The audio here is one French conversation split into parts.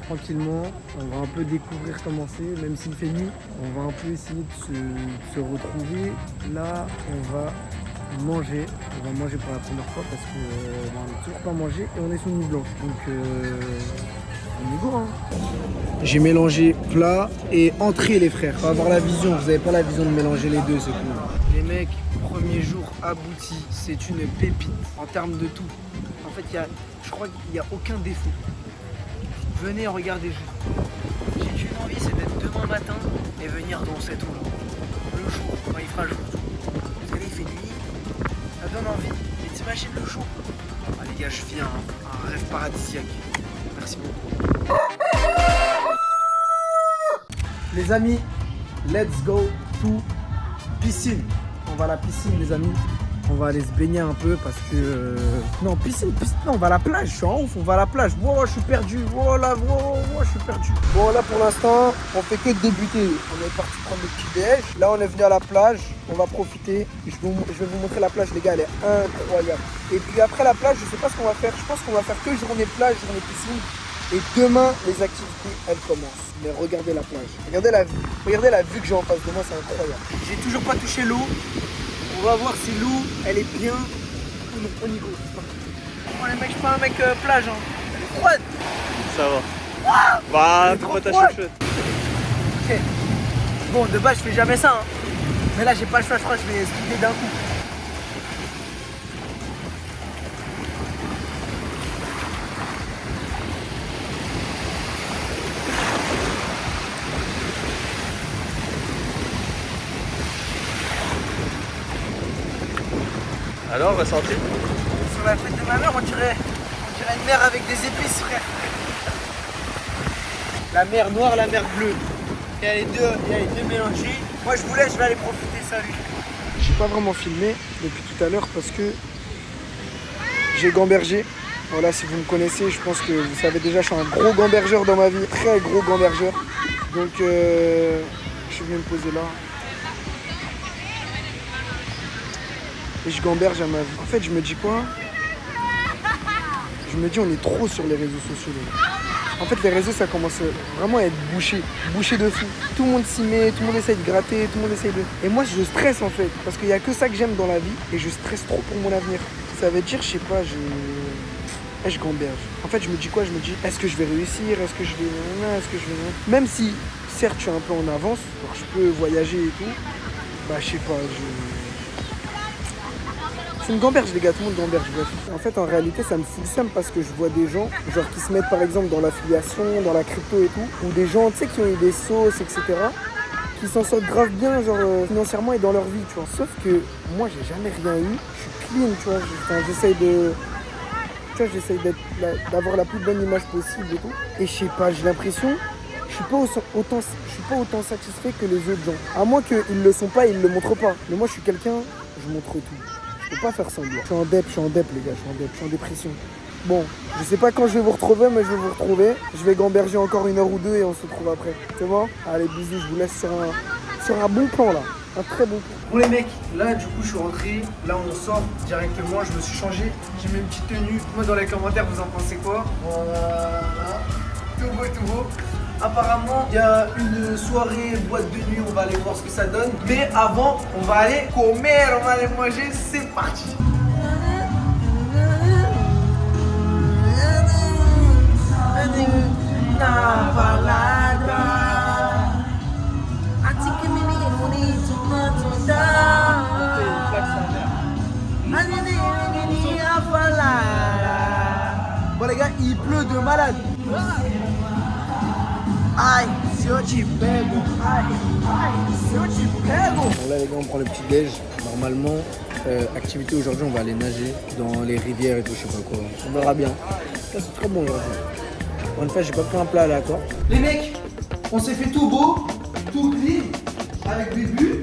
Tranquillement, on va un peu découvrir comment c'est, même s'il fait nuit, on va un peu essayer de se retrouver. Là, on va manger pour la première fois parce que on n'a toujours pas mangé et on est sur nuit blanche. Donc, on est go, hein. J'ai mélangé plat et entrée, les frères. Faut avoir la vision, vous n'avez pas la vision de mélanger les deux, c'est cool. Les mecs, premier jour abouti, c'est une pépite en termes de tout. En fait, je crois qu'il n'y a aucun défaut. Venez regarder juste. J'ai qu'une envie, c'est d'être demain matin et venir dans cette eau-là. Le jour, quand il fera jour. Vous savez, il fait nuit, ça donne envie. Et t'imagines le jour. Ah les gars, je vis un rêve paradisiaque. Merci beaucoup. Les amis, let's go to piscine. On va à la piscine, les amis. On va aller se baigner un peu parce que... Non, piscine, non, on va à la plage, je suis en ouf, on va à la plage. Wow, je suis perdu, je suis perdu. Bon, là, pour l'instant, on fait que débuter. On est parti prendre le petit déj. Là, on est venu à la plage, on va profiter. Je vais vous montrer la plage, les gars, elle est incroyable. Et puis après la plage, je sais pas ce qu'on va faire. Je pense qu'on va faire que journée plage, journée piscine. Et demain, les activités, elles commencent. Mais regardez la plage, regardez la vue que j'ai en face de moi, c'est incroyable. J'ai toujours pas touché l'eau. On va voir si l'eau, elle est bien ou non. On y go. Oh les mecs, je suis pas un mec plage, hein. Elle est froide. Ça va. Wow, Bah, pourquoi t'as chauffé? Ok. Bon, de base, je fais jamais ça, hein. Mais là, j'ai pas le choix, je crois que je vais speeder d'un coup. Alors, ressenti? Sur la tête de ma mère, on dirait une mer avec des épices, frère. La mer noire, la mer bleue. Il y a les deux mélangés. Moi, je vous laisse, je vais aller profiter, salut. J'ai pas vraiment filmé depuis tout à l'heure parce que j'ai gambergé. Voilà, si vous me connaissez, je pense que vous savez déjà, je suis un gros gambergeur dans ma vie. Très gros gambergeur. Donc, je suis venu me poser là. Et je gamberge à ma vie. En fait, je me dis quoi? Je me dis, on est trop sur les réseaux sociaux. En fait, les réseaux, ça commence vraiment à être bouché de fou. Tout le monde s'y met, tout le monde essaye de gratter, tout le monde essaye de... Et moi, je stresse en fait, parce qu'il n'y a que ça que j'aime dans la vie, et je stresse trop pour mon avenir. Ça veut dire, je sais pas, je gamberge. En fait, je me dis quoi? Je me dis, est-ce que je vais réussir? Est-ce que je vais... Même si, certes, je suis un peu en avance, alors je peux voyager et tout, bah, je sais pas, c'est une gamberge, les gars, tout le monde gamberge, bref. En fait, en réalité, ça me fout le seum parce que je vois des gens, genre, qui se mettent par exemple dans l'affiliation, dans la crypto et tout, ou des gens, tu sais, qui ont eu des sauces, etc., qui s'en sortent grave bien, genre, financièrement et dans leur vie, tu vois. Sauf que moi, j'ai jamais rien eu, je suis clean, tu vois, j'essaye de... Tu vois, j'essaye d'avoir la plus bonne image possible et tout. Et je sais pas, j'ai l'impression... Je suis pas autant satisfait que les autres gens. À moins qu'ils le sont pas, ils le montrent pas. Mais moi, je suis quelqu'un, je montre tout. Je peux pas faire semblant. Je suis en dep, les gars, je suis en dépression. Bon, je sais pas quand je vais vous retrouver, mais je vais vous retrouver. Je vais gamberger encore 1 heure ou 2 et on se retrouve après. C'est bon? Allez, bisous, je vous laisse sur un bon plan là. Un très bon plan. Bon les mecs, là du coup je suis rentré. Là on sort directement, je me suis changé. J'ai mis une petite tenue. Moi dans les commentaires vous en pensez quoi? Voilà. Tout beau. Apparemment, il y a une soirée boîte de nuit, on va aller voir ce que ça donne. Mais avant, on va aller comer, on va aller manger, c'est parti. Bon les gars, il pleut de malade. Aïe, si on t'y pego. Aïe, si on t'y pego. Bon là les gars, on prend le petit déj. Normalement, activité aujourd'hui, on va aller nager dans les rivières et tout, je sais pas quoi. On verra bien. Ça c'est trop bon aujourd'hui. Pour une fois, j'ai pas pris un plat là, quoi. Les mecs, on s'est fait tout beau, tout clean, avec des buts.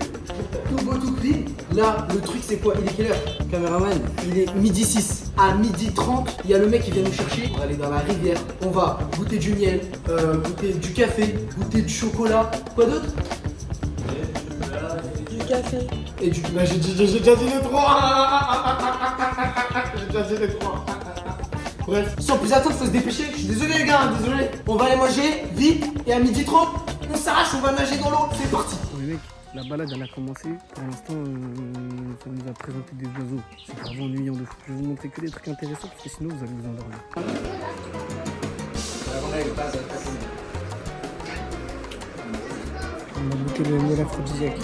Tout beau, tout clean. Là, le truc c'est quoi? Il est quelle heure, caméraman? Il est midi 6. À midi 30, il y a le mec qui vient nous chercher. On va aller dans la rivière. On va goûter du miel, goûter du café, goûter du chocolat. Quoi d'autre? Du café. Et du... Bah, j'ai déjà dit les 3. J'ai déjà dit les 3. Bref, sans plus attendre, faut se dépêcher. Je suis désolé les gars, désolé. On va aller manger vite et à 12h30, on s'arrache, on va nager dans l'eau. C'est parti. Bon, les mecs, la balade elle a commencé. Pour l'instant, ça nous a présenté des oiseaux. C'est vraiment ennuyant de fou. Je vais vous montrer que des trucs intéressants parce que sinon vous allez vous endormir. On va goûter le miel aphrodisiaque.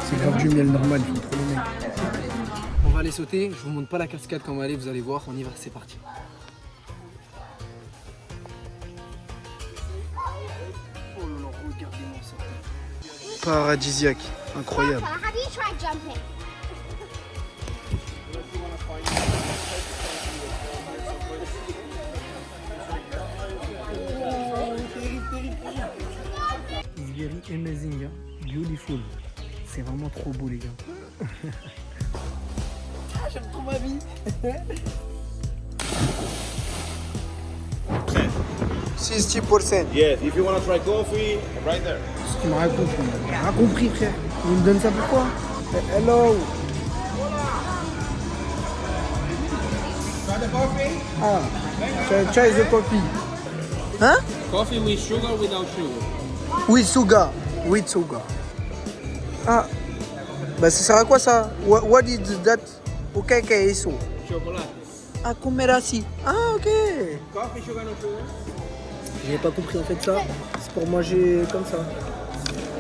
C'est grave du miel normal, il faut trop le mec. On va aller sauter, je vous montre pas la cascade quand on va aller, vous allez voir, on y va, c'est parti. Oh là là, regardez-moi ça. Paradisiaque, incroyable. Papa, have you tried jumping? It's very amazing, hein? Beautiful. C'est vraiment trop beau les gars. J'aime trop ma vie. 60%. Yes, if you want to try coffee, right there. Ce qu'il m'a raconté, j'ai rien compris frère. Il me donne ça pourquoi? Hello. Try the coffee. Ah, try the coffee. Hein? Coffee with sugar or without sugar? With sugar. With sugar. Ah. Bah ça sert à quoi ça? What is that? Ok, que es eso? Chocolate. Ah, comer así. Ah, ok. Coffee, sugar, no sugar? J'ai pas compris en fait ça. C'est pour manger comme ça.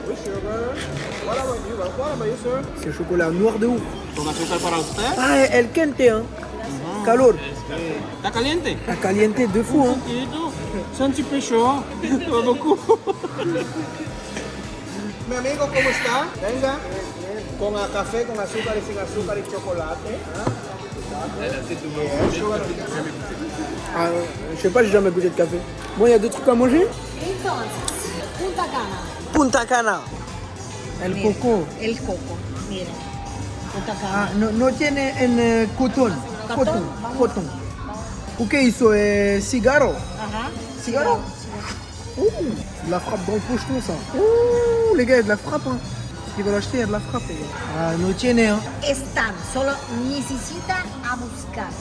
With sugar. What about you, sir? C'est chocolat noir de ouf. ¿Con azúcar para usted? Ah, el quente, hein. Calor. ¿Está caliente? La caliente de fou, hein. Poquito. C'est un petit peu chaud. Pas beaucoup. Mi amigo, ¿cómo está? Venga. Con café, con azúcar y sin azúcar y chocolate. Ah, je sais pas, j'ai jamais goûté de café. Bon, il y a deux trucs à manger. Entonces, Punta Cana. Punta Cana. El coco. El coco, mira. Punta Ah, Cana. no tiene en cotón. Cotón, vamos. Cotón. ¿O qué hizo? Cigaro. Ajá. Cigaro. De la frappe dans le pocheton, ça. Ouh, les gars, il y a de la frappe, hein. Ceux qui veulent acheter, il y a de la frappe, les gars. Ah, no tiene, hein. Están, solo necesita a buscar.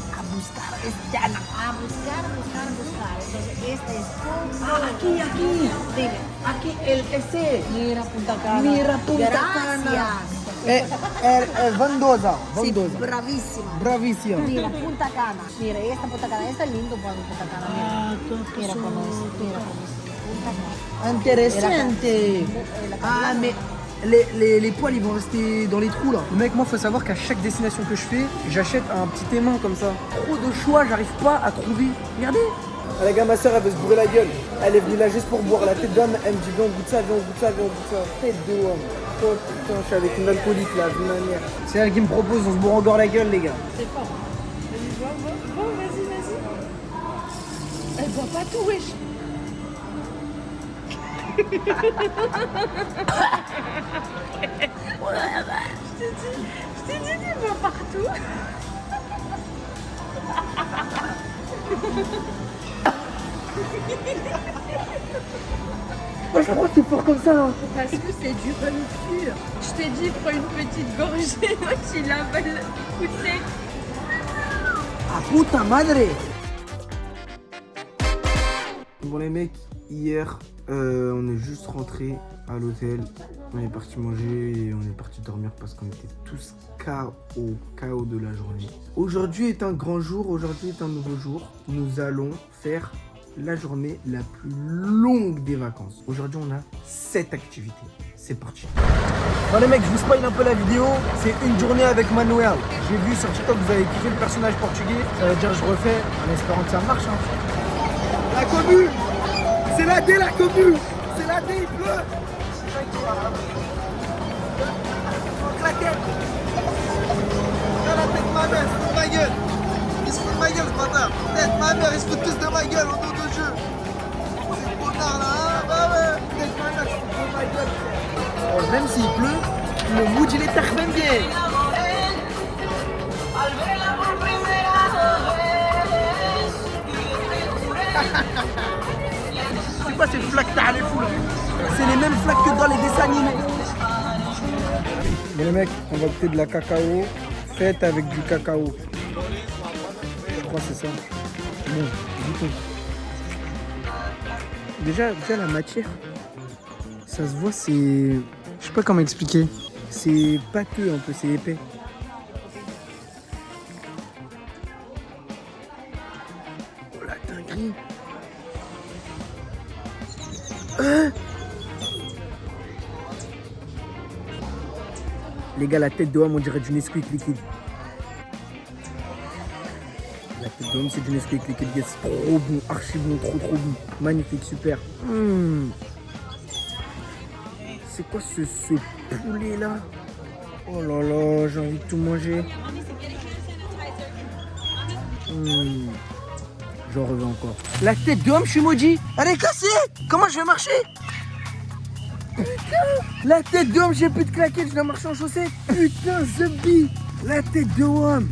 Es llana. A buscar. Entonces, este es coco. Aquí. Dime. Aquí, ese. Mira Punta Cana. Mira Punta Cana. Vendosa. Sí, bravísima. Bravissima. Mira, Punta Cana. Mira, esta Punta Cana. Esta es lindo para Punta Cana. Mira cómo es. Punta Cana. Intéressante. Ah, mais les poils, ils vont rester dans les trous, là. Le mec, moi, faut savoir qu'à chaque destination que je fais, j'achète un petit aimant comme ça. Trop de choix, j'arrive pas à trouver. Regardez. Ah, les gars, ma soeur, elle veut se bourrer la gueule. Elle est venue là juste pour boire. La tête d'homme, elle me dit, viens, on goûte ça. Tête de homme. Oh putain, je suis avec une alcoolique, là, d'une manière. C'est elle qui me propose, on se bourre encore la gueule, les gars. C'est fort. Vas-y, vas-y. Elle voit pas tout, wesh. Je t'ai dit, tu vois partout. Moi, je crois que c'est fort comme ça, là. Parce que c'est du rhum pur. Je t'ai dit, prends une petite gorgée, moi tu l'avales poussé. Ah puta madre. Bon les mecs, hier on est juste rentré à l'hôtel, on est parti manger et on est parti dormir parce qu'on était tous KO de la journée. Aujourd'hui est un grand jour, aujourd'hui est un nouveau jour. Nous allons faire la journée la plus longue des vacances. Aujourd'hui on a 7 activités. C'est parti. Bon les mecs, je vous spoil un peu la vidéo. C'est une journée avec Manuel. J'ai vu sur TikTok que vous avez kiffé le personnage portugais. Ça veut dire que je refais en espérant que ça marche. Hein. La commune. C'est la D, la commune. C'est la D, il pleut. Claquette. La tête de ma mère, il se fout de ma gueule. Il se fout de ma gueule ce bâtard. Tête de ma mère, ils se foutent tous de ma gueule au nom de jeu. C'est trop tard là, hein. Bah ouais. Tête de ma mère, ils se foutent de ma gueule. Même s'il pleut, le mood il est très bien. C'est quoi ces flaques t'as les fous là? C'est les mêmes flaques que dans les dessins animés. Bon les mecs, on va goûter de la cacao faite avec du cacao. Je crois que c'est ça. Bon, goûtons. Déjà la matière, ça se voit, c'est... Je sais pas comment expliquer. C'est pâteux un peu, c'est épais. Oh la dinguerie. Les gars, la tête de homme, on dirait du Nesquik liquide. La tête de homme, c'est du Nesquik liquide. C'est trop bon, archi bon, trop bon. Magnifique, super. C'est quoi ce poulet là? Oh là là, j'ai envie de tout manger. J'en reviens encore. La tête de homme, je suis maudit. Elle est cassée. Comment je vais marcher? Putain, la tête de homme, j'ai plus de claquettes, je dois marcher en chaussettes. Putain, the bee. La tête de homme.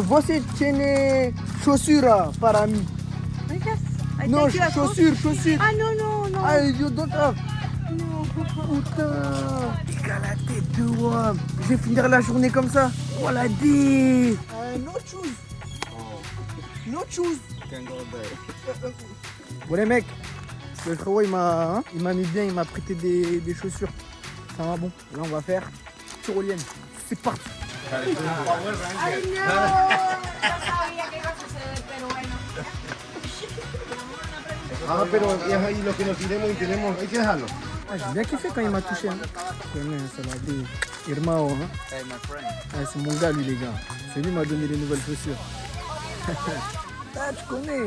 Voici tiene chaussura para ami. Non, chaussures. Ah non. Ah, you don't have. Non. Putain. Les gars, la tête de homme. Je vais finir la journée comme ça. Oh la dé. No choose. No choose. Bon les mecs, le frérot il m'a mis bien, il m'a prêté des chaussures. Ça va bon. Là on va faire tyrolienne. C'est parti. Ay, no, no sabía que iba a suceder, pero bueno. Ah, pero es ahí lo que nos iremos y tenemos, hay que dejarlo. Ah, j'ai bien kiffé quand il m'a touché. Hein. Ça m'a dit Irmao. Hein. Ah, c'est mon gars lui les gars. C'est lui qui m'a donné les nouvelles chaussures. Ah, tu connais,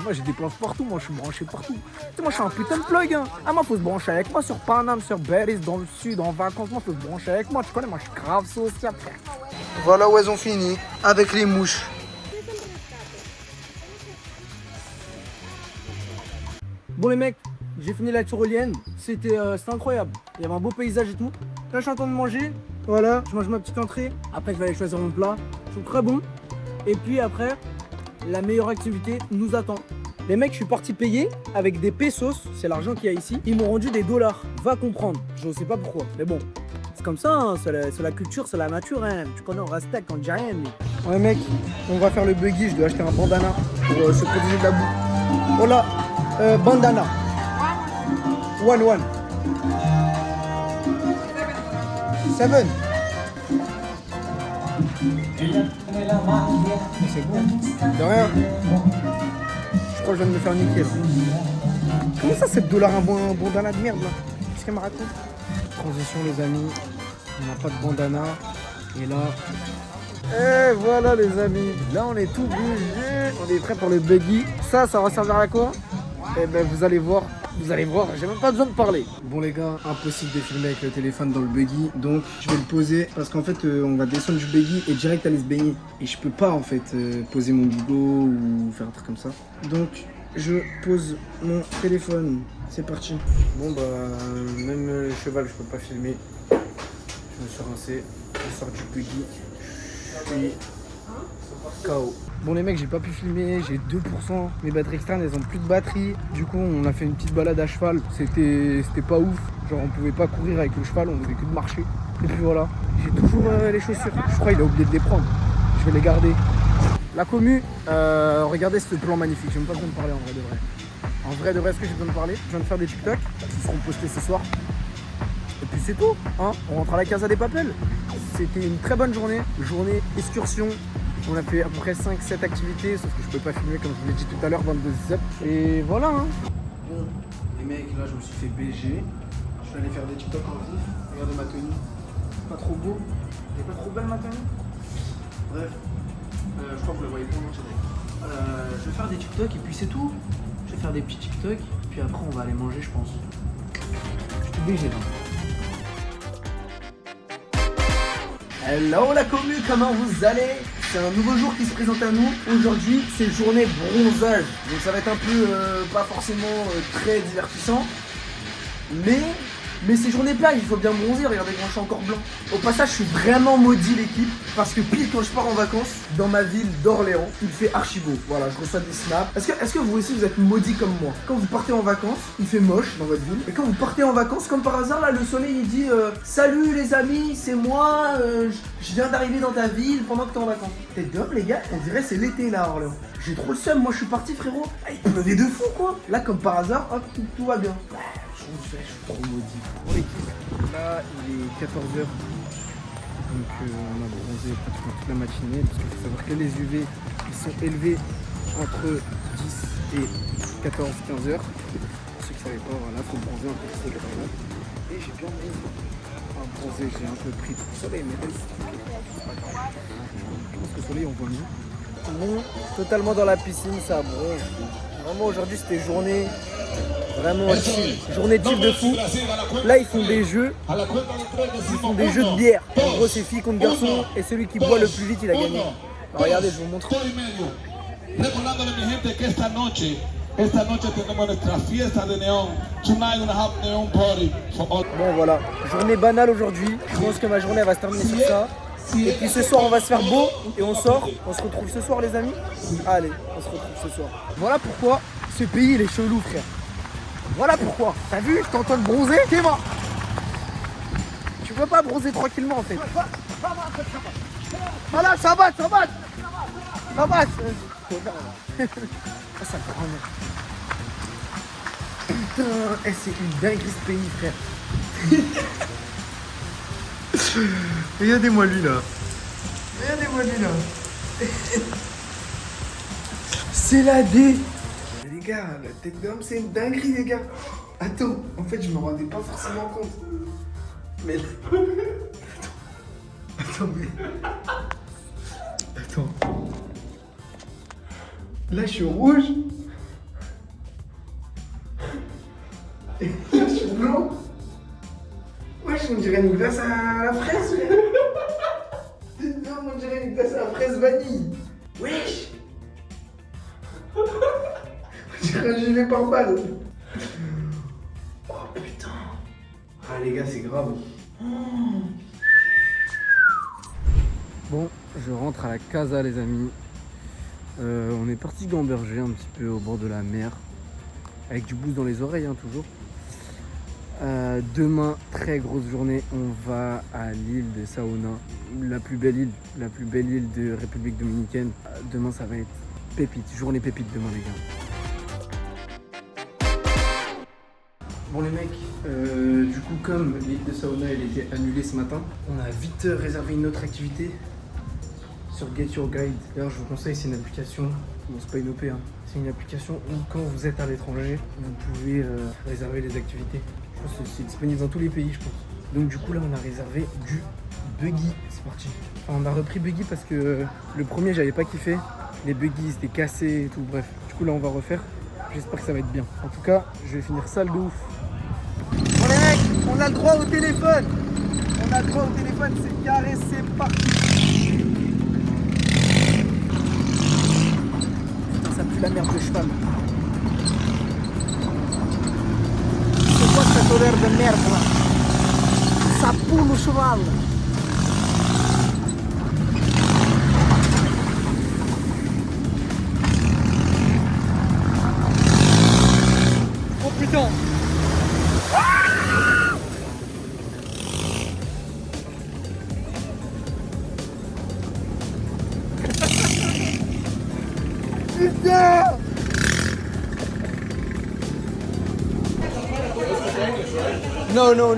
moi j'ai des planches partout, moi je suis branché partout. Tu sais, moi je suis un putain de plug. Hein. Ah, moi faut se brancher avec moi sur Paname, sur Beris, dans le sud, en vacances. Moi faut se brancher avec moi, tu connais, moi je suis grave social. Voilà où elles ont fini, avec les mouches. Bon les mecs, j'ai fini la tyrolienne, c'était incroyable. Il y avait un beau paysage et tout. Là je suis en train de manger, voilà, je mange ma petite entrée. Après je vais aller choisir mon plat, c'est très bon. Et puis après, la meilleure activité nous attend. Les mecs, je suis parti payer avec des pesos, c'est l'argent qu'il y a ici. Ils m'ont rendu des dollars, va comprendre, je sais pas pourquoi. Mais bon, c'est comme ça, hein. C'est la culture, c'est la nature. Hein. Tu connais, on respecte, on dit rien. Mais... Ouais mec, on va faire le buggy, je dois acheter un bandana pour se protéger de la boue. Oh là, bandana. One. 7. C'est bon. De rien. Je crois que je viens de me faire niquer là. Comment ça, $7 un bandana de merde là? Qu'est-ce qu'elle me raconte? Transition les amis. On n'a pas de bandana. Et là... Et voilà les amis. Là on est tout bougé. On est prêt pour le buggy. Ça va servir à quoi? Eh ben vous allez voir, j'ai même pas besoin de parler. Bon les gars, impossible de filmer avec le téléphone dans le buggy, donc je vais le poser parce qu'en fait on va descendre du buggy et direct aller se baigner. Et je peux pas en fait poser mon bigot ou faire un truc comme ça. Donc je pose mon téléphone, c'est parti. Bon bah même le cheval je peux pas filmer. Je me suis rincé, je sors du buggy, je suis KO. Bon les mecs, j'ai pas pu filmer, j'ai 2%, mes batteries externes elles ont plus de batterie. Du coup on a fait une petite balade à cheval, c'était pas ouf. Genre on pouvait pas courir avec le cheval, on faisait que de marcher. Et puis voilà, j'ai toujours les chaussures. Je crois qu'il a oublié de les prendre, je vais les garder. La commu, regardez ce plan magnifique, j'ai même pas besoin de parler en vrai de vrai. En vrai de vrai, est-ce que j'ai besoin de parler? Je viens de faire des TikTok, qui seront postés ce soir. Et puis c'est tout, hein. On rentre à la Casa des Papels. C'était une très bonne journée excursion. On a fait à peu près 5-7 activités, sauf que je peux pas filmer comme je vous l'ai dit tout à l'heure, 22 zep. Et voilà hein. Bon, les mecs, là je me suis fait BG. Je vais aller faire des TikTok en vif. Regardez ma tenue. Pas trop beau. Elle est pas trop belle ma tenue. Bref, je crois que vous la voyez pas en entier. Je vais faire des TikTok et puis c'est tout. Je vais faire des petits TikTok. Puis après on va aller manger je pense. Je suis BG là. Hello la commu, comment vous allez? C'est un nouveau jour qui se présente à nous. Aujourd'hui, c'est journée bronzage. Donc ça va être un peu pas forcément très divertissant. Mais Mais c'est journée plage, il faut bien bronzer, regardez quand je suis encore blanc. Au passage, je suis vraiment maudit l'équipe, parce que pile quand je pars en vacances, dans ma ville d'Orléans, il fait archi beau. Voilà, je reçois des snaps. Est-ce que vous aussi vous êtes maudits comme moi? Quand vous partez en vacances, il fait moche dans votre ville. Et quand vous partez en vacances, comme par hasard, là, le soleil il dit salut les amis, c'est moi, je viens d'arriver dans ta ville pendant que t'es en vacances. Tête d'homme les gars, on dirait c'est l'été là à Orléans. J'ai trop le seum, moi je suis parti frérot. Ah, il pleuvait de fou quoi. Là comme par hasard, hop, tout va bien. Je suis trop maudit. Pour l'équipe, là il est 14h. Donc on a bronzé pratiquement toute la matinée. Parce qu'il faut savoir que les UV ils sont élevés entre 10 et 14-15 heures. Pour ceux qui ne savaient pas, voilà, il faut bronzer entre 10 et 14 heures. Et j'ai bien bronzé, j'ai un peu pris du soleil, mais c'est pas grave. Je pense que le soleil on voit mieux. Bon, totalement dans la piscine, ça bronze. Vraiment aujourd'hui c'était journée vraiment chill, journée chill de fou. Là ils font des jeux, de bière. En gros c'est filles contre garçons et celui qui boit le plus vite il a gagné. Alors regardez, je vous montre. Recordándole mi gente que esta noche tenemos nuestra fiesta de neón. Tonight we're gonna have neon party for all. Bon voilà, journée banale aujourd'hui. Je pense que ma journée elle va se terminer sur ça. Et puis ce soir on va se faire beau et on sort. On se retrouve ce soir les amis. Allez, on se retrouve ce soir. Voilà pourquoi ce pays il est chelou frère. Voilà pourquoi. T'as vu, je t'entends bronzer, t'es mort. Tu peux pas bronzer tranquillement en fait. Voilà, ça va. Ça va. Ah, ça prend. Putain, c'est une dinguerie ce pays frère. Regardez-moi lui là. C'est la D. Les gars, la tête d'homme c'est une dinguerie les gars. Attends, en fait je me rendais pas forcément compte. Mais... Attends. Là je suis rouge. Et là je suis blanc. Wesh, on dirait une glace à la fraise. Non, on dirait une glace à la fraise vanille. Wesh. On dirait un gilet pare-balles. Oh putain. Ah les gars, c'est grave. Bon, je rentre à la casa les amis. On est parti gamberger un petit peu au bord de la mer. Avec du boost dans les oreilles hein, toujours. Demain, très grosse journée, on va à l'île de Saona, la plus belle île de République Dominicaine. Demain ça va être pépite, journée pépite demain les gars. Bon les mecs, du coup comme l'île de Saona elle était annulée ce matin, on a vite réservé une autre activité sur Get Your Guide. D'ailleurs je vous conseille, c'est une application, bon c'est pas une OP hein. C'est une application où quand vous êtes à l'étranger, vous pouvez réserver les activités. Je pense que c'est disponible dans tous les pays, je pense. Donc du coup là on a réservé du buggy, c'est parti. Enfin, on a repris buggy parce que le premier j'avais pas kiffé. Les buggy c'était cassé et tout, bref. Du coup là on va refaire. J'espère que ça va être bien. En tout cas, je vais finir sale de ouf. Bon les mecs, on a le droit au téléphone. C'est carré, c'est parti. Putain, ça pue la merde de cheval. Cette odeur de merde là. Ça pue le cheval. Oh putain. Putain.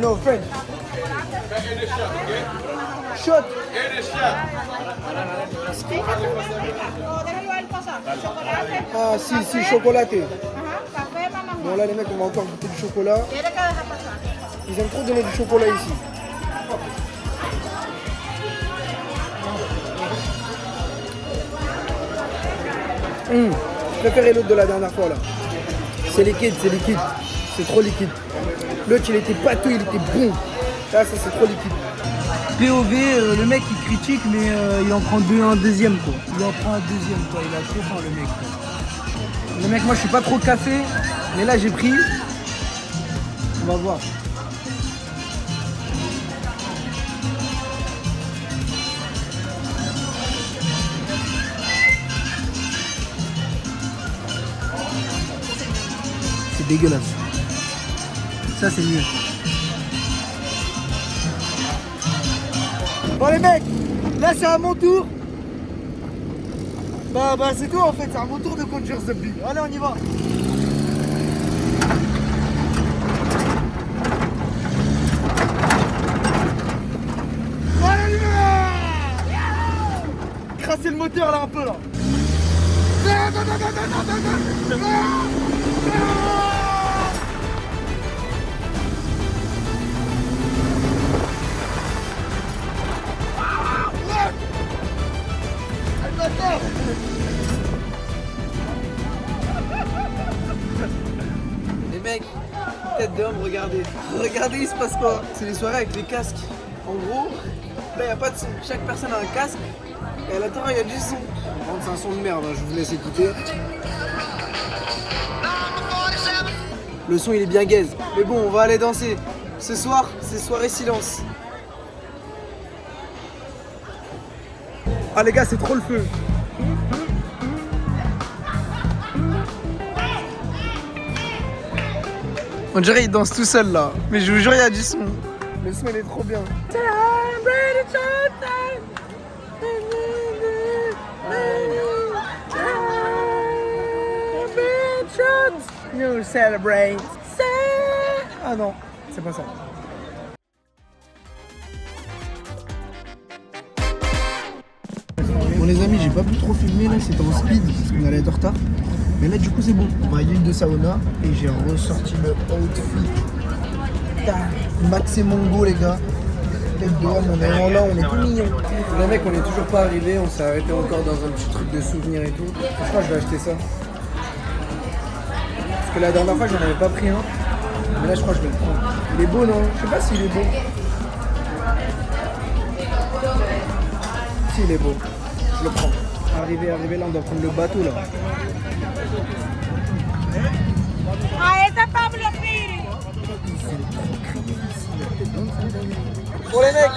No, French. Shot. Ah, si, chocolaté. Bon, là, les mecs, on va encore goûter du chocolat. Ils aiment trop donner du chocolat ici. Je préférais l'autre de la dernière fois, là. C'est liquide. C'est trop liquide. L'autre il était pâteux, il était bon. Là ça c'est trop liquide. POV, le mec il critique mais il en prend un deuxième quoi. Il a trop faim le mec quoi. Le mec moi je suis pas trop café, mais là j'ai pris. On va voir. dégueulasse. Ça, c'est mieux. Bon les mecs, là c'est à mon tour. Bah c'est tout en fait, c'est à mon tour de conduire ce bus. Allez, on y va. Crasser le moteur là un peu là. Les mecs, tête d'homme, regardez. Regardez, il se passe quoi? C'est les soirées avec des casques. En gros, là il n'y a pas de son. Chaque personne a un casque. Et à l'intérieur, il y a du son. Par contre, c'est un son de merde, hein. Je vous laisse écouter. Le son, il est bien gaze. Mais bon, on va aller danser. Ce soir, c'est soirée silence. Ah les gars, c'est trop le feu. On dirait qu'il danse tout seul là. Mais je vous jure, il y a du son. Le son, il est trop bien. You celebrate. Ah non, c'est pas ça. Bon les amis, j'ai pas pu trop filmer là, c'était en speed parce qu'on allait être en retard. Mais là du coup c'est bon, on va à l'île de sauna et j'ai ressorti le outfit. Max et Mongo les gars. Tête d'homme, on est en là, on est tout mignons. Les mecs, on est toujours pas arrivé, on s'est arrêté encore dans un petit truc de souvenir et tout. Je crois que je vais acheter ça. Parce que la dernière fois j'en avais pas pris un. Mais là je crois que je vais le prendre. Il est beau non? Je sais pas s'il est beau. Si il est beau. Je le prends. Arrivé là, on doit prendre le bateau là. Bon les mecs,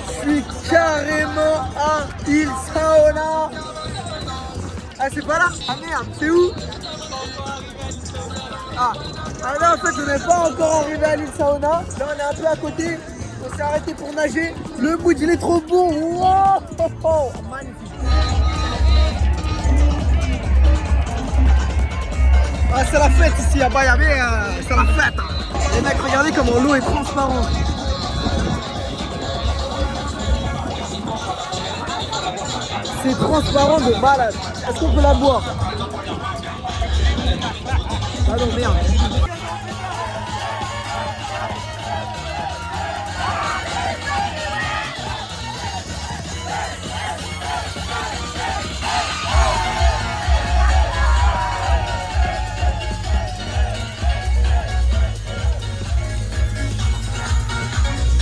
je suis carrément à Il Sauna. Ah c'est pas là? Ah merde, c'est où? Ah là en fait on n'est pas encore arrivé à l'île Sauna. Là on est un peu à côté. On s'est arrêté pour nager. Le mood il est trop bon. Wow, magnifique. Ah c'est la fête ici à Bayabé, c'est la fête. Les mecs regardez comment l'eau est transparente. C'est transparent de malade. Est-ce qu'on peut la boire? Ah non merde.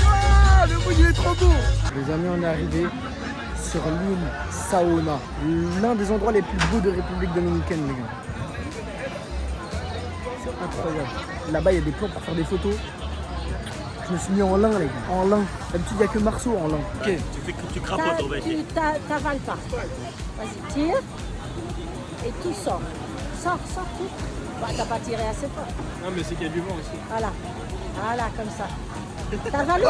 Ah, le mood il est trop beau. Les amis, on est arrivé sur l'île Sauna, l'un des endroits les plus beaux de République Dominicaine, les gars. C'est incroyable. Là-bas, il y a des plans pour faire des photos. Je me suis mis en lin, les gars. En lin. D'habitude, il n'y a que Marceau en lin. Ok. Tu crapotes, on va essayer. Tu t'avales pas. Vas-y, tire. Et tout sort. Sors tout. Bah, t'as pas tiré assez fort. Non, mais c'est qu'il y a du vent aussi. Voilà, comme ça. T'avales.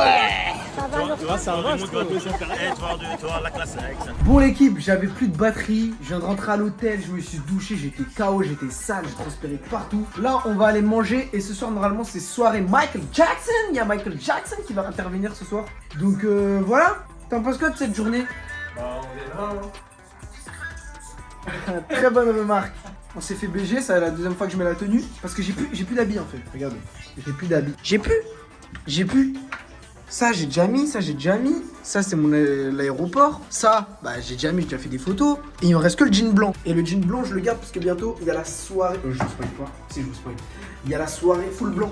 Tu vois, c'est un vrai monde de se faire être, voir la classe avec ça. Bon l'équipe, j'avais plus de batterie, je viens de rentrer à l'hôtel, je me suis douché, j'étais KO, j'étais sale, j'ai transpiré partout. Là on va aller manger et ce soir normalement c'est soirée Michael Jackson. Il y a Michael Jackson qui va intervenir ce soir. Donc voilà, t'en penses quoi de cette journée? Bah on est là hein. Très bonne remarque. On s'est fait BG, c'est la deuxième fois que je mets la tenue. Parce que j'ai plus d'habits en fait, regardez. J'ai plus d'habits. J'ai plus. Ça j'ai déjà mis, ça c'est mon l'aéroport. Ça, bah j'ai déjà mis, j'ai déjà fait des photos. Et il me reste que le jean blanc. Et le jean blanc je le garde parce que bientôt il y a la soirée. Je vous spoil pas, si je vous spoil. Il y a la soirée full blanc.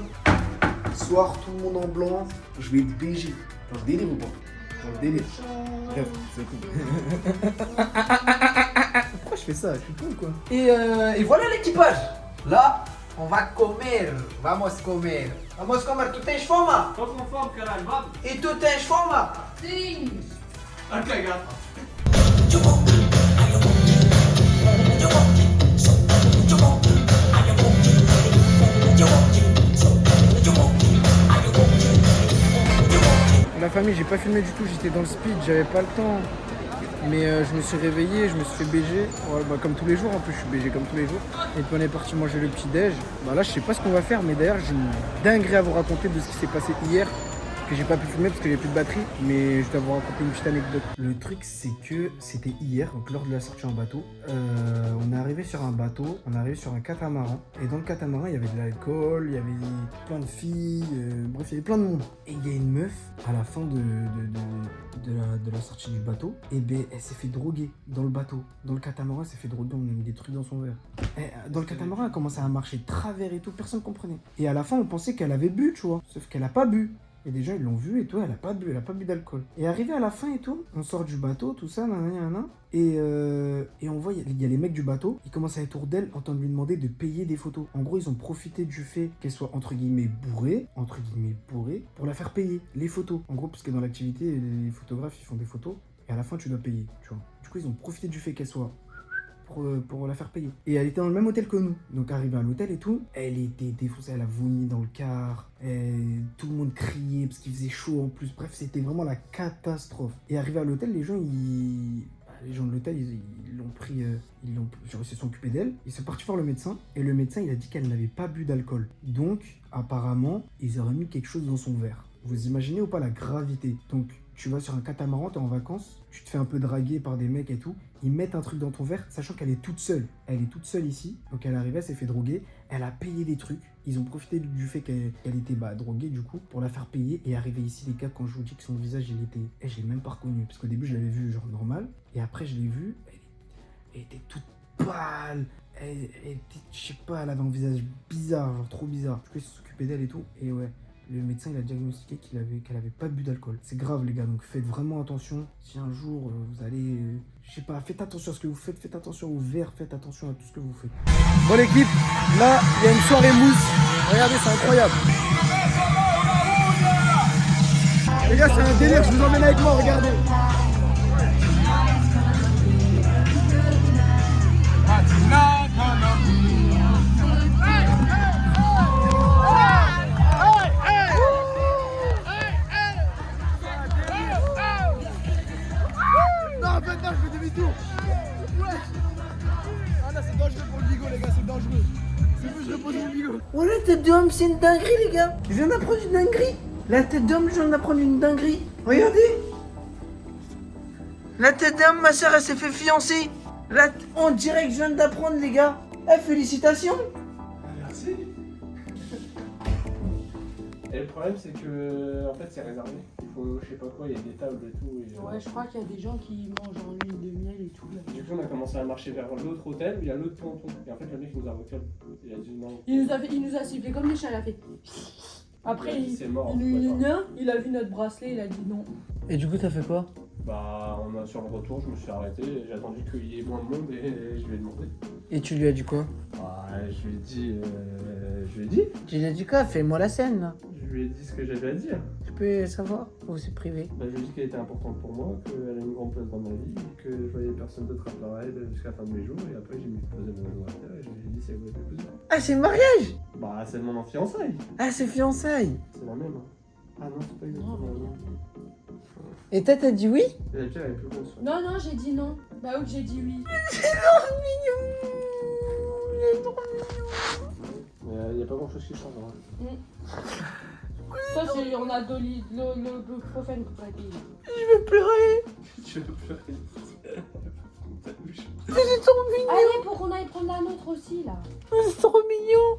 Soir tout le monde en blanc. Je vais BG. Dans le délire ou pas? Dans le délire. Bref, c'est cool. Pourquoi je fais ça? Je suis cool quoi. Et voilà l'équipage. Là, on va comer. Vamos comer. Vamos comer. Tu tens fome? Tô com fome, caralho, vamos. E tu tens fome? Sim. A cagar. Yo famille, j'ai pas filmé du tout, j'étais dans le speed, j'avais pas le temps. Mais je me suis réveillé, je me suis fait BG, voilà, bah, comme tous les jours en plus, je suis BG comme tous les jours. Et puis on est parti manger le petit déj. Bah là je sais pas ce qu'on va faire, mais d'ailleurs j'ai une dinguerie à vous raconter de ce qui s'est passé hier, que j'ai pas pu filmer parce que j'ai plus de batterie, mais je dois vous raconter une petite anecdote. Le truc c'est que c'était hier, donc lors de la sortie en bateau, on est arrivé sur un bateau, on est arrivé sur un catamaran, et dans le catamaran il y avait de l'alcool, il y avait plein de filles, bref il y avait plein de monde. Et il y a une meuf à la fin de la sortie du bateau, et ben elle s'est fait droguer dans le bateau, dans le catamaran elle s'est fait droguer, on a mis des trucs dans son verre. Dans le catamaran elle commençait à marcher de travers et tout, personne comprenait. Et à la fin on pensait qu'elle avait bu, tu vois, sauf qu'elle a pas bu. Et des gens ils l'ont vu et tout, elle a pas bu d'alcool. Et arrivé à la fin et tout, on sort du bateau, tout ça, nanana, et on voit, il y a les mecs du bateau, ils commencent à être autour d'elle en train de lui demander de payer des photos. En gros, ils ont profité du fait qu'elle soit entre guillemets bourrée, pour la faire payer les photos. En gros, parce que dans l'activité, les photographes ils font des photos, et à la fin tu dois payer, tu vois. Du coup, ils ont profité du fait qu'elle soit pour la faire payer. Et elle était dans le même hôtel que nous. Donc arrivée à l'hôtel et tout, elle était défoncée, elle a vomi dans le car, tout le monde criait parce qu'il faisait chaud en plus. Bref, c'était vraiment la catastrophe. Et arrivée à l'hôtel, les gens de l'hôtel, ils l'ont pris, genre ils se sont occupés d'elle. Ils sont partis voir le médecin et le médecin il a dit qu'elle n'avait pas bu d'alcool. Donc apparemment, ils auraient mis quelque chose dans son verre. Vous imaginez ou pas la gravité? Donc tu vas sur un catamaran, t'es en vacances, tu te fais un peu draguer par des mecs et tout, ils mettent un truc dans ton verre, sachant qu'elle est toute seule. Elle est toute seule ici, donc elle arrivait, elle s'est fait droguer, elle a payé des trucs, ils ont profité du fait qu'elle était droguée du coup, pour la faire payer, et arrivé ici les gars, quand je vous dis que son visage il était... je l'ai même pas reconnu, parce qu'au début je l'avais vu genre normal, et après je l'ai vu, elle était toute pâle, elle était, je sais pas, elle avait un visage bizarre, genre trop bizarre. Du coup ils s'occupaient d'elle et tout, et ouais. Le médecin il a diagnostiqué qu'elle avait pas bu d'alcool. C'est grave les gars, donc faites vraiment attention. Si un jour vous allez, je sais pas, faites attention à ce que vous faites, faites attention au verre, faites attention à tout ce que vous faites. Bon l'équipe, là il y a une soirée mousse. Regardez, c'est incroyable. Les gars, c'est un délire, je vous emmène avec moi, regardez. Oh la tête d'homme, c'est une dinguerie les gars. Je viens d'apprendre une dinguerie. La tête d'homme, je viens d'apprendre une dinguerie. Regardez. La tête d'homme, ma soeur, elle s'est fait fiancer. On dirait que je viens d'apprendre les gars. Félicitations. Merci. Et le problème c'est que en fait c'est réservé. Il faut je sais pas quoi, il y a des tables et tout. Et, Ouais, je crois qu'il y a des gens qui mangent en lune de miel et tout là. Du coup on a commencé à marcher vers l'autre hôtel où il y a l'autre ponton. Et en fait le mec il nous a reculé. Il a dit non. Il nous a sifflé comme des chiens, il a fait. Après c'est mort. il a vu notre bracelet, il a dit non. Et du coup, t'as fait quoi? Bah on a sur le retour, je me suis arrêté, j'ai attendu qu'il y ait moins de monde et je lui ai demandé. Et tu lui as dit quoi? Bah je lui ai dit. Tu lui as dit quoi? Fais-moi la scène là. Je lui ai dit ce que j'avais à dire. Je peux savoir ou c'est privé? Bah, je lui ai dit qu'elle était importante pour moi, qu'elle a une grande place dans ma vie, que je voyais personne d'autre à part elle jusqu'à la fin de mes jours, et après j'ai mis posé mon genou à terre et je lui ai dit si elle voulait m'épouser. Ah, c'est le mariage? Bah c'est le moment en fiançailles. Ah, c'est fiançailles. C'est la même. Hein. Ah non, c'est pas exactement la même. Et toi, t'as dit oui? Et la pierre elle est plus grosse. Non, j'ai dit non. Bah oui, j'ai dit oui. C'est trop mignon. C'est trop mignon. Mais il n'y a pas grand chose qui change en vrai. Ça, c'est, on a le profane pour la vie. Je veux pleurer. Tu veux pleurer? C'est trop mignon. Allez, pour qu'on aille prendre la nôtre aussi là. C'est trop mignon.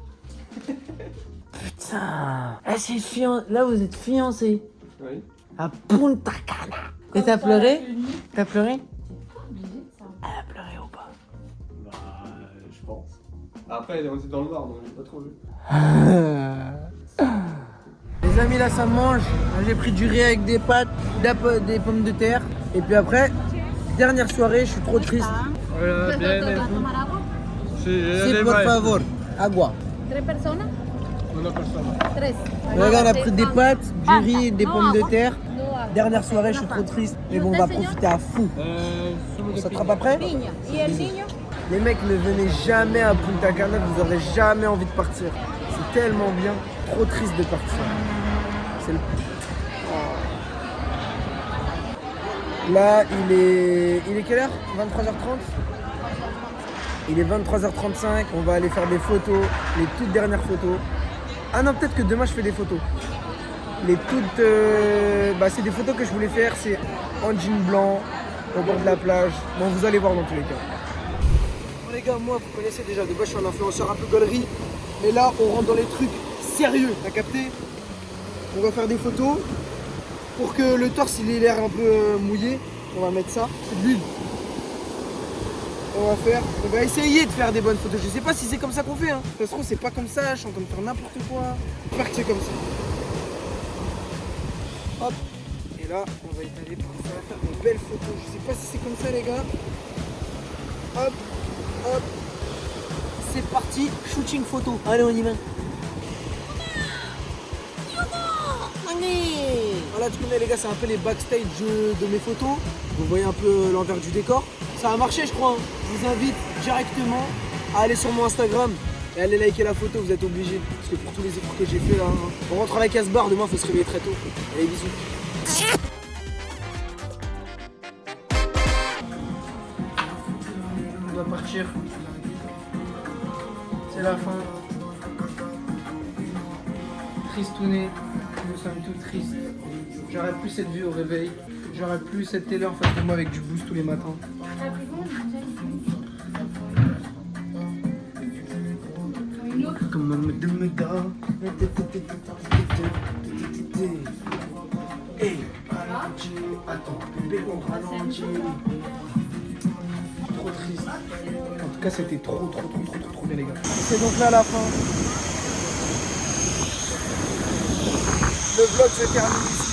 Putain. Ah, là, vous êtes fiancés. Oui. À Punta Cana. Et t'as pleuré? T'as pleuré? Elle a pleuré ou pas? Bah je pense. Après on était dans le noir donc j'ai pas trop vu. Les amis, là ça mange. J'ai pris du riz avec des pâtes, des pommes de terre. Et puis après, dernière soirée, je suis trop triste. Voilà, bien. Si, por favor, agua. ¿Tres personas? Una persona. Tres. Regarde, on a pris des pâtes, du riz, des pommes de terre. Dernière soirée, je suis trop triste. Mais bon, on va profiter à fou. On s'attrape après? Niña. ¿Y el niño? Les mecs, ne venez jamais à Punta Cana, vous aurez jamais envie de partir. C'est tellement bien, trop triste de partir. C'est le... Là, il est quelle heure? 23h30. Il est 23h35, on va aller faire des photos, les toutes dernières photos. Ah non, peut-être que demain je fais des photos. Les toutes... c'est des photos que je voulais faire, c'est en jean blanc, au bord de la plage. Bon, vous allez voir dans tous les cas. Bon les gars, moi, vous connaissez déjà, de base je suis un influenceur un peu gaulerie. Mais là, on rentre dans les trucs sérieux, t'as capté? On va faire des photos. Pour que le torse il ait l'air un peu mouillé, on va mettre ça, c'est de l'huile. On va essayer de faire des bonnes photos. Je sais pas si c'est comme ça qu'on fait, hein. De toute façon, c'est pas comme ça, je suis en train de faire n'importe quoi. J'espère que c'est comme ça. Hop. Et là, on va étaler pour ça, va faire des belles photos. Je sais pas si c'est comme ça, les gars. Hop, hop. C'est parti, shooting photo. Allez, on y va. Voilà, tu connais les gars, c'est un peu les backstage de mes photos. Vous voyez un peu l'envers du décor. Ça a marché, je crois. Hein. Je vous invite directement à aller sur mon Instagram et aller liker la photo. Vous êtes obligés. Parce que pour tous les efforts que j'ai fait là, hein. On rentre à la casse-barre. Demain, il faut se réveiller très tôt. Allez, bisous. On doit partir. C'est la fin. Tristouné. Nous sommes tous tristes. J'aurais plus cette vue au réveil. J'aurais plus cette télé en face de moi avec du boost tous les matins. Comme de me gars. Hey, ralenti. Attends, bébé, on ralentit. Trop triste. En tout cas, c'était trop bien, les gars. C'est donc là la fin. Le vlog se termine ici.